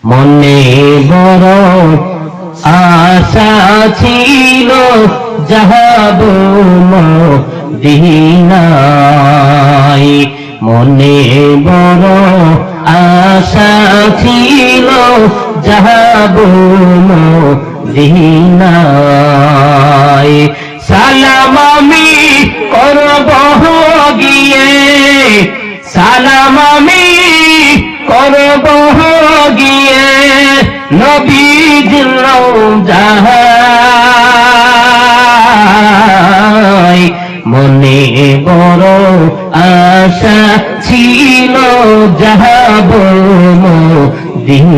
মনে বড় আশা ছিল যাব মদিনায়, মনে বড় আশা ছিল যাব মদিনায়। সালাম আমি করব গিয়ে, সালাম আমি করব গিয়ে নবীজির রওজায়, মনে বড় আশা ছিল যাব মদিনায়।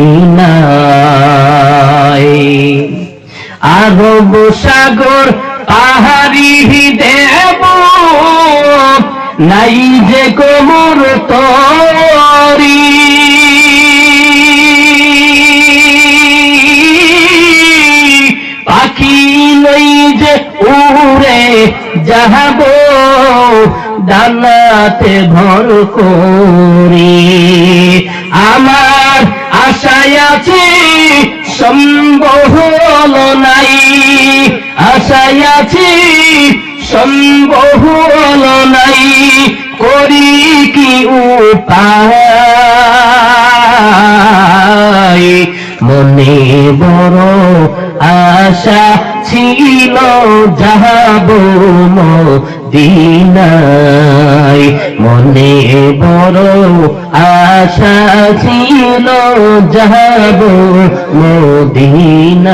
আরব সাগর পাহাড়ি দেব, নাই যে কোমর তরি, পাখি নই যে উড়ে যাব ডানাতে ভর করি। আমার আশায় আছে সম্ভব নাই, আশায় আছে সম্ভব নাই, করি কি উপায়। মনে বড় আশা ছিল যাব মদিনায়, মনে বড় আশা ছিল যাব মদিনায়।